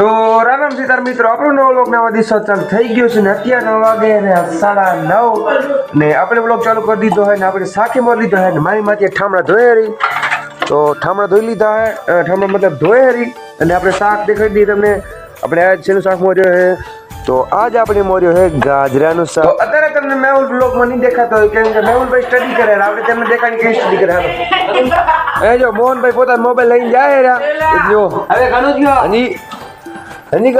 તો રામ રામ સીતારામ મિત્રો, આપણો નવો વ્લોગ નવા દિવસ ચાલુ થઈ ગયો છે ને અત્યારે 9 વાગે ને 9:30 ને આપણે વ્લોગ ચાલુ કરી દીધો હોય ને આપણે શાકે મોર લીધો હોય ને મારી માથે ઠામડા ધોઈ રહી તો ઠામડા ધોઈ લીધા હે, ઠામડા મતલબ ધોઈ રહી અને આપણે શાક દેખાડી દી તમને. આપણે આજ શેનું શાક મોર્યો હે તો આજ આપણે મોર્યો હે ગાજરાનું શાક. તો અત્યારે તમને મેહુલ વ્લોગમાં નહીં દેખાતો હોય કેમ કે મેહુલભાઈ સ્ટડી કરે આપણે તેમને દેખાડી કે સ્ટડી કરે. હાલો એ જો મોહનભાઈ પોતાનો મોબાઈલ લઈને જાય રહ્યા જો હવે ઘણું થયો अनी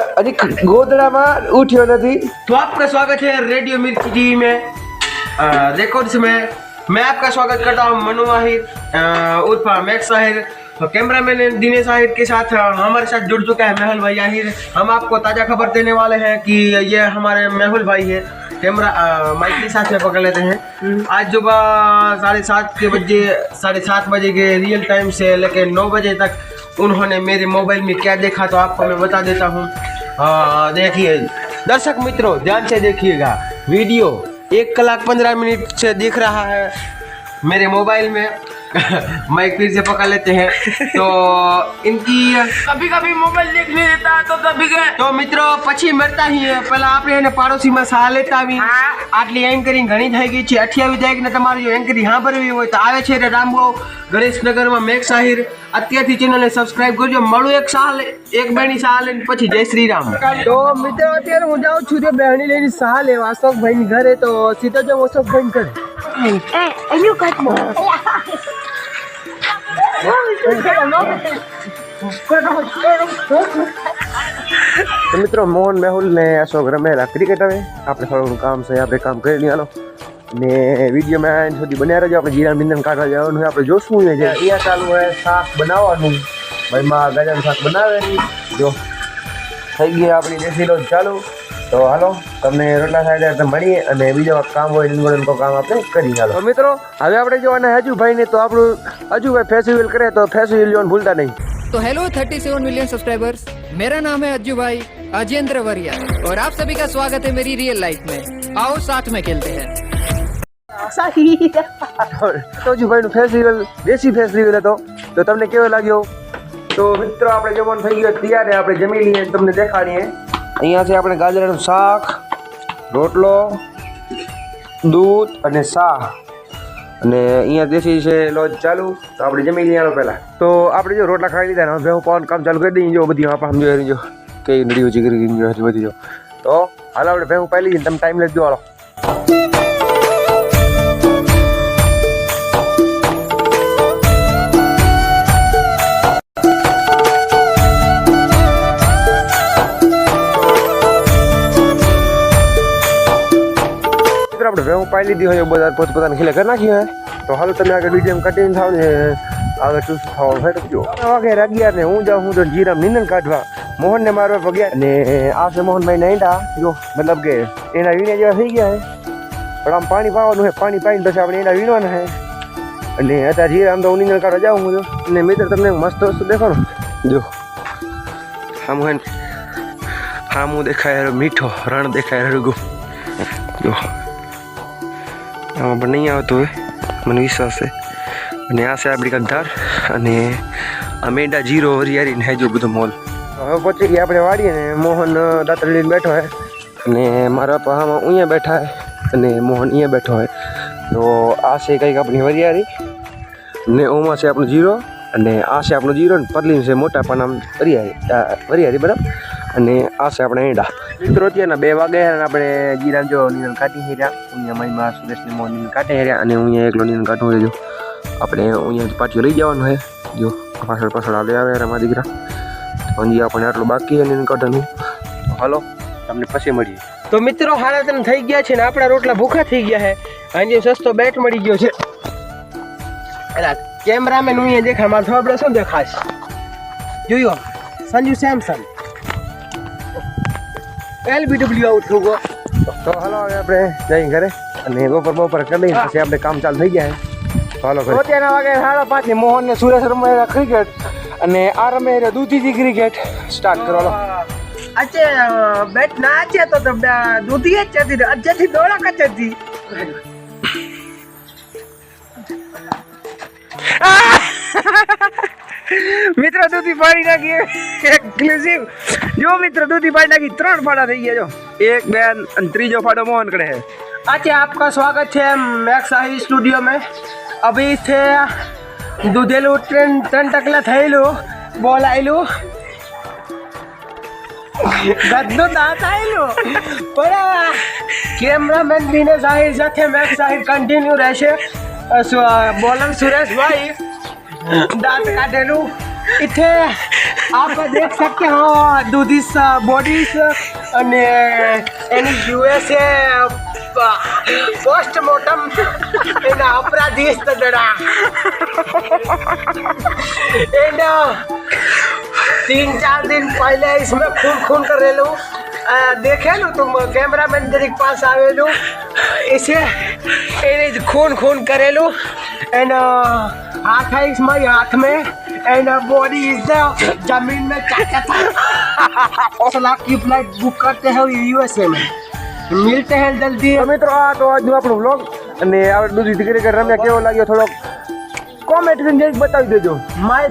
गोदड़ा में उठियो नहीं. तो आपका स्वागत है रेडियो मिर्ची टीवी में रिकॉर्ड्स में. मैं आपका स्वागत करता हूँ मनु आहिर उर्फ मैक्स आहिर. तो कैमरामैन दिनेश आहिर के साथ हमारे साथ जुड़ चुका है मेहुल भाई आहिर. हम आपको ताज़ा खबर देने वाले हैं कि ये हमारे मेहुल भाई है. कैमरा माइक के साथ में पकड़ लेते हैं. आज सुबह 7:30 बजे के रियल टाइम से लेकर 9 बजे तक उन्होंने मेरे मोबाइल में क्या देखा तो आपको मैं बता देता हूँ. देखिए दर्शक मित्रों, ध्यान से देखिएगा. वीडियो 1 कलाक 15 मिनट से दिख रहा है मेरे मोबाइल में. माइक फिर से पकड़ लेते हैं. तो इनकी कभी कभी मोबाइल देख नहीं देता तो कभी तो मित्रों પછી મળતા ही પહેલા આપણે એને પાડોશીમાં સલાહ લેતા આવી. આટલી એન્કરિંગ ઘણી થઈ ગઈ છે. 28 તારીખને તમારે જો એન્કરિંગ સાંભળવી હોય તો આવે છે રામગાંવ ગણેશનગરમાં મેક્સ આહિર. અત્યારથી ચેનલને સબસ્ક્રાઇબ કરજો. મળું એક બેની સલાહ લઈને પછી જય શ્રી રામ. તો મિત્રો અત્યારે હું જાઉં છું તે બહેની લઈને સલાહ લેવા અશોકભાઈની ઘરે. તો સીધો જો અશોકભાઈ ઘરે तो मित्रों मोहन मेहुल ने अशोक रमेला क्रिकेट हमें आपने थोड़ा काम से आप काम कर लिया ने वीडियो में સુધી બન્યા રહેજો. આપણે જીરા મિંદન કાઢવા જવાનું આપણે જોશું ને જે અહીંયા ચાલુ હોય શાક બનાવવાનું. ભાઈ માં ગાજરનું શાક બનાવે જો થઈ ગઈ આપણી દેશી લોટ ચાલુ. તો હાલો તમને રોટલા થાય ત્યારે મળીએ અને બીજો કામ હોય રીંગણનું કામ આપણે કરી. હાલો તો મિત્રો હવે આપણે જોવાના હજુભાઈ ને. તો આપણું હજુભાઈ फेस्टिवल करे तो फेस्टिवल जोन भूलता नहीं. तो हेलो 37 मिलियन सब्सक्राइबर्स, मेरा नाम है अज्जू भाई अजेंद्र वरिया और आप सभी का स्वागत है मेरी रियल लाइफ में. आओ साथ में खेलते हैं. તો હજુભાઈ નું ફેસ્ટિવલ દેશી ફેસ્ટિવલ હતો તો તમને કેવો લાગ્યો? તો મિત્રો આપણે જમવાનું થઈ ગયું ત્યારે આપણે જમી લઈએ તમને દેખાડીએ. અહીંયા છે આપણે ગાજરાનું શાક, રોટલો, દૂધ અને શાક અને અહીંયા દેશી છે લોજ ચાલુ. તો આપણે જમી લઈએ પહેલાં. તો આપણે જો રોટલા ખાઈ લીધા ને હવે હું પવન કામ ચાલુ કરી દઈએ. જો બધી આપણે સમજો જો કઈ નડી ઓછી કરી બધી જો. તો હાલો આપણે ભેગું પાઈ લઈએ તમે ટાઈમ લેજો. હાલો આપણે ભેગું પાઈ લીધી હોય બધા પોતપોતાની ખીલે કરી નાખી હોય. તો હાલો તમે આગળ વિડીયો કટિંગ થાવ ને આગળ શું ખાવાનું હોય તો જો 9 વાગે 11 ને હું જાઉં હું તો જીરા નિંદન કાઢવા મોહનને મારવા પગ્યા ને આ છે મોહનભાઈ નાઈડા જો મતલબ કે એના વીણ્યા જેવા થઈ ગયા હે. પણ આમ પાણી પાવાનું છે. પાણી પાઈને પછી આપણે એના વીણવાના છે અને અત્યારે જીરા આમ તો હું નિંદન કાઢવા જાઉં હું અને મિત્ર તમને મસ્ત વસ્તુ દેખાડું જો હા મોહન હા હું દેખાય મીઠો રણ દેખાય રગું જો આમાં પણ નહીં આવતું હોય મને વિશ્વાસ છે. અને આ છે આપણી કંધાર અને આ મેંડા જીરો વરિયારી ને જો બધો મોલ. હવે પહોંચી ગયા આપણે વાડીએ ને મોહન દાંતર લઈને બેઠો હોય અને મારા પહામાં અહીંયા બેઠા હોય અને મોહન અહીંયા બેઠો હોય. તો આ છે કંઈક આપણી વરિયારી ને ઓમાં છે આપણો જીરો અને આ છે આપણો જીરો ને પરલીન છે મોટા પણ આમ વરિયારી બરાબર. અને આ છે આપણે એંડા. મિત્રો અત્યારના 2 વાગ્યા અને આપણે જીરામ જો નીંદન કાઢી હેર્યા. અહીંયા મારી માં સુરેશની મોં નીંદન કાઢી હેર્યા અને હું એકલો નીંદન કાઢું રહેજો. આપણે અહીંયા પાટીઓ લઈ જવાનું હોય જો પાછળ આવે મારા દીકરા. હજી આપણને આટલું બાકી છે નીંદન કાઢવાનું. હાલો તમને પછી મળીએ. તો મિત્રો હારા તને થઈ ગયા છે ને આપણા રોટલા ભૂખા થઈ ગયા છે. અહીં સસ્તો બેટ મળી ગયો છે. એલા કેમેરામેન હું અહીંયા દેખાય મારે થોડા શું દેખાશ જોયો સંજુ સેમસંગ LBW આઉટ થઈ ગયો. તો હાલો હવે આપણે જઈ ઘરે અને બપોર કરી લઈએ પછી આપણે કામ ચાલુ થઈ ગયા છે. હાલો ઘરે 5:30 ને મોહન ને સુરેશ રમે ક્રિકેટ અને આ રમે દૂધીથી ક્રિકેટ સ્ટાર્ટ કરો. અચ્છે બેટ ના છે તો દૂધી જ છે અજ્જથી દોડા કચતી મિત્રો દૂધી પાડી નાખી એક્સક્લુઝિવ જો મિત્રો દૂધી પાડી નાખી 3 ફાડા થઈ ગયા જો 1 2 અને ત્રીજો ફાડો મોહન કરે है। अच्छा आपका स्वागत है मैक्स शाही स्टूडियो में। अभी थे दूधेलू ट्रेन टकला थયેલું બોલાયેલું બધું દાંત આવેલું પણ કેમેરામેન દિનેશ આહિર સાથે મેક્સ શાહી કન્ટિન્યુ રહેશે। બોલર સુરેશભાઈ દાંત કાઢેલું इथे आप देख सकते हो दूधिस बॉडीज અને એની યુએસએ પોસ્ટમોર્ટમ એના अपराधी તદડા એના 3-4 दिन पहले इसमें खून करेलू देखे लो तुम कैमरामैन जरीक पास आवेलू इसे एने खून करेलू एंड हाथ है इसमें हाथ में एंड बॉडी इज द जमीन में चाचा था। 5 लाख की फ्लाइट बुक करते हैं यूएसए में। मिलते हैं जल्दी। તો મિત્રો આ તો આજનો આપણો વ્લોગ અને આ દૂધી દીકરી કે રમ્યા કેવો લાગ્યો થોડો કોમેન્ટ કરીને જરીક બતાવી દેજો।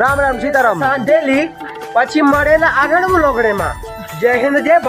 રામ રામ સીતારામ ડેલી પછી મળેલા આગળ વ્લોગડેમાં। જય હિન્દ જય ભારત।